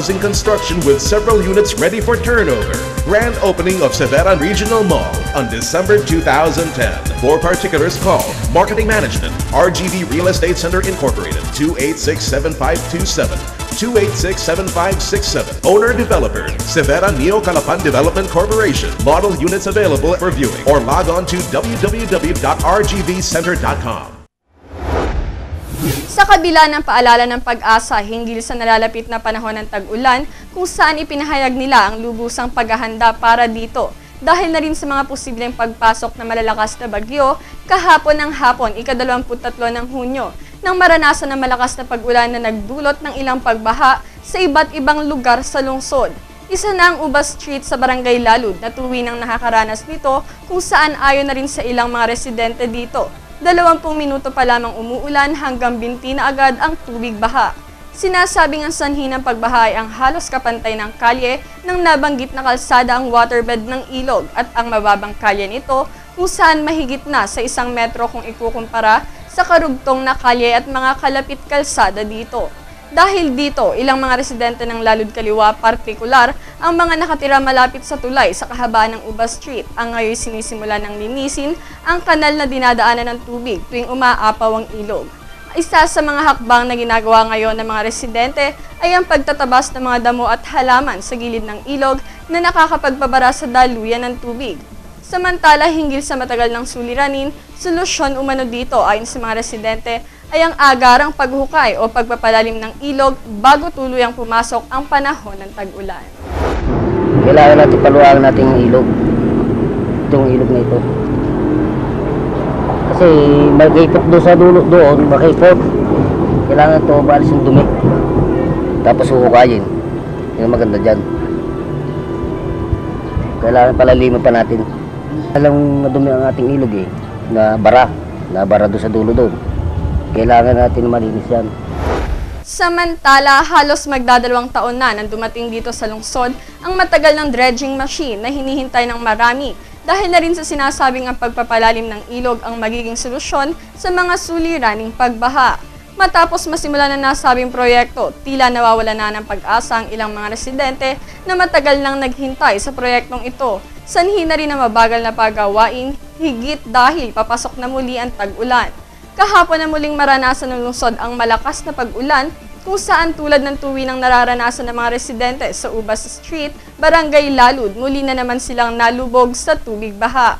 housing construction with several units ready for turnover. Grand opening of Severa Regional Mall on December 2010. For particulars, call Marketing Management, RGV Real Estate Center Incorporated, 286-7527, 286-7567. Owner-Developer, Severa Neo Calapan Development Corporation. Model units available for viewing or log on to www.rgvcenter.com. Sa kabila ng paalala ng pag-asa hinggil sa nalalapit na panahon ng tag-ulan, kung saan ipinahayag nila ang lubusang paghahanda para dito. Dahil na rin sa mga posibleng pagpasok na malalakas na bagyo, kahapon ng hapon, ika-23 ng Hunyo, nang maranasan ng malakas na pag-ulan na nagdulot ng ilang pagbaha sa iba't ibang lugar sa lungsod. Isa na ang Ubas Street sa Barangay Lalud na tuwinang nakakaranas nito kung saan ayon na rin sa ilang mga residente dito. 20 minuto pa lamang umuulan hanggang binti na agad ang tubig baha. Sinasabing ang sanhi ng pagbaha ay ang halos kapantay ng kalye ng nabanggit na kalsada ang waterbed ng ilog at ang mababang kalye nito kung saan mahigit na sa 1 metro kung ikukumpara sa karugtong na kalye at mga kalapit kalsada dito. Dahil dito, ilang mga residente ng Lalud Kaliwa, partikular ang mga nakatira malapit sa tulay sa kahabaan ng Ubas Street, ang ngayon sinisimula ng linisin ang kanal na dinadaanan ng tubig tuwing umaapaw ang ilog. Isa sa mga hakbang na ginagawa ngayon ng mga residente ay ang pagtatabas ng mga damo at halaman sa gilid ng ilog na nakakapagpabara sa daluyan ng tubig. Samantala, hinggil sa matagal ng suliranin, solusyon umano dito ayon sa mga residente ay ang agarang paghukay o pagpapalalim ng ilog bago tuluyang pumasok ang panahon ng tag-ulan. Kailangan natin paluwagan natin yung ilog. Itong ilog na ito. Kasi mag-ipot doon sa dulo doon, mag-ipot. Kailangan ito maalis yung dumi. Tapos huhukayin. Yung maganda dyan. Kailangan palaliman pa natin. Alam madumi ang ating ilog eh. Na bara doon sa dulo doon. Kailangan natin malinis yan. Samantala, halos magdadalawang taon na nang dumating dito sa lungsod ang matagal ng dredging machine na hinihintay ng marami dahil na rin sa sinasabing ang pagpapalalim ng ilog ang magiging solusyon sa mga suliraning pagbaha. Matapos masimula na nasabing proyekto, tila nawawala na ng pag-asa ang ilang mga residente na matagal nang naghintay sa proyektong ito. Sanhi na rin ang mabagal na paggawain, higit dahil papasok na muli ang tag-ulan. Kahapon na muling maranasan ng lungsod ang malakas na pag-ulan kung saan tulad ng tuwinang nararanasan ng mga residente sa Ubas Street, Barangay Lalud, muli na naman silang nalubog sa tubig baha.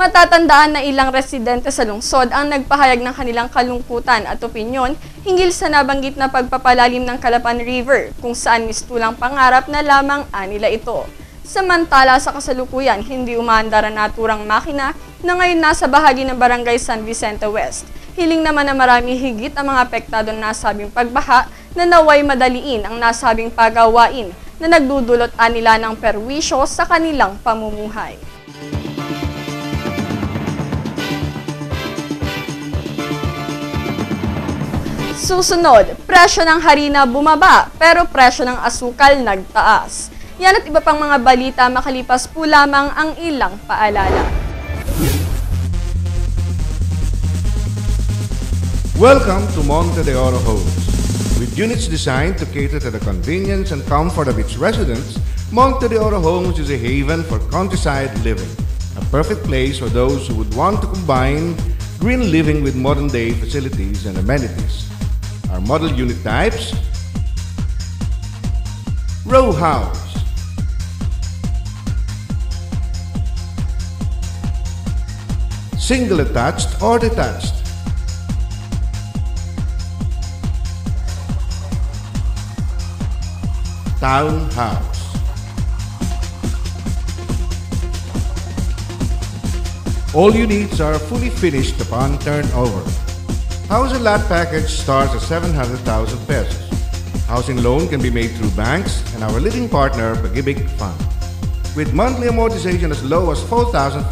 Matatandaan na ilang residente sa lungsod ang nagpahayag ng kanilang kalungkutan at opinyon hinggil sa nabanggit na pagpapalalim ng Calapan River kung saan mistulang pangarap na lamang anila ito. Samantala sa kasalukuyan, hindi umaandar ang naturang makina na ngayon nasa bahagi ng Barangay San Vicente West. Hiling naman na marami higit ang mga apektado ng nasabing pagbaha na naway madaliin ang nasabing pagawain na nagdudulot anila ng perwisyo sa kanilang pamumuhay. Susunod, presyo ng harina bumaba pero presyo ng asukal nagtaas. Yan at iba pang mga balita makalipas po lamang ang ilang paalala. Welcome to Monte de Oro Homes. With units designed to cater to the convenience and comfort of its residents, Monte de Oro Homes is a haven for countryside living. A perfect place for those who would want to combine green living with modern-day facilities and amenities. Our model unit types: row house, single attached or detached, townhouse. All units are fully finished upon turnover. House and lot package starts at 700,000 pesos. Housing loan can be made through banks and our leading partner, Pag-ibig Fund. With monthly amortization as low as 4,500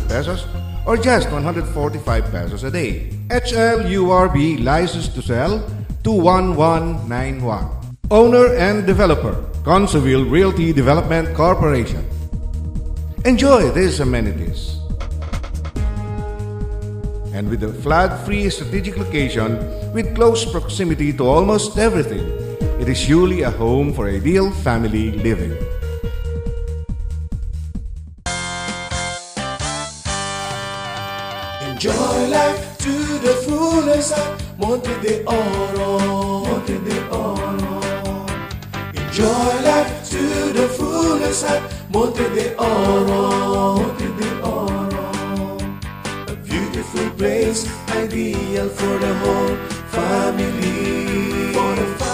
pesos or just 145 pesos a day. HLURB licensed to sell 21191. Owner and developer, Consoville Realty Development Corporation. Enjoy these amenities. And with a flood-free strategic location with close proximity to almost everything, It is surely a home for ideal family living. Enjoy life to the fullest at Monte de Oro, Monte de Oro. Enjoy life to the fullest at Monte de Oro, Monte de Oro. A beautiful place, ideal for the whole family, for the family.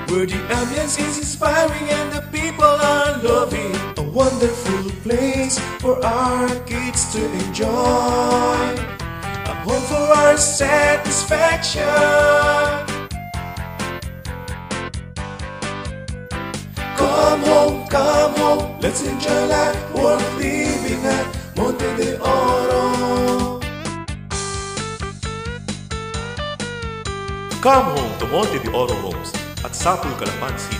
Where the ambience is inspiring and the people are loving. A wonderful place for our kids to enjoy. A home for our satisfaction. Come home, let's enjoy life worth living at Monte de Oro. Come home to Monte de Oro Homes at Sapul, Calapan City.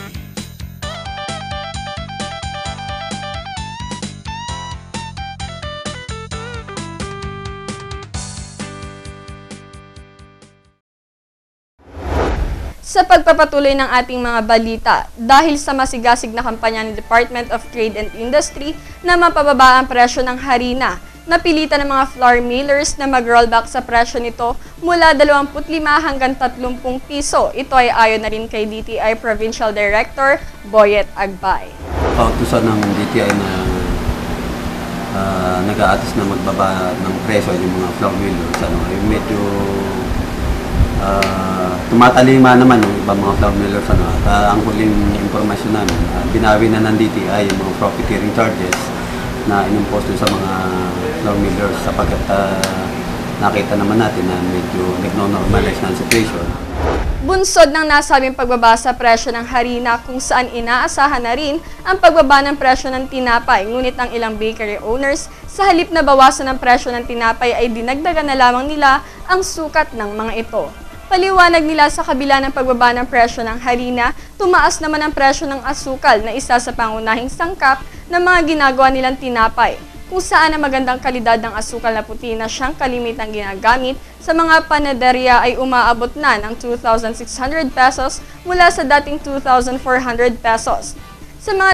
Sa pagpapatuloy ng ating mga balita, dahil sa masigasig na kampanya ng Department of Trade and Industry na mapababa ang presyo ng harina, napilitan ng mga flour millers na mag-rollback sa presyo nito mula 25 hanggang 30 piso. Ito ay ayon na rin kay DTI Provincial Director Boyet Agbay. Kautusan ng DTI na nag-aatas na magbaba ng presyo yung mga flour millers, medyo tumatalima naman yung ibang mga flour millers. At ang huling impormasyon namin, binawi na ng DTI yung mga profiteering charges na inimposto sa mga flour millers sapagkat nakita naman natin na medyo nagno-normalize na ang situation. Bunsod ng nasabing pagbaba sa presyo ng harina kung saan inaasahan na rin ang pagbaba ng presyo ng tinapay, ngunit ang ilang bakery owners sa halip na bawasan ng presyo ng tinapay ay dinagdagan na lamang nila ang sukat ng mga ito. Paliwanag nila sa kabila ng pagbaba ng presyo ng harina, tumaas naman ang presyo ng asukal na isa sa pangunahing sangkap ng mga ginagawa nilang tinapay, kung saan ang magandang kalidad ng asukal na puti na siyang kalimitang ginagamit sa mga panaderya ay umaabot na ng 2,600 pesos mula sa dating 2,400 pesos. Sa mga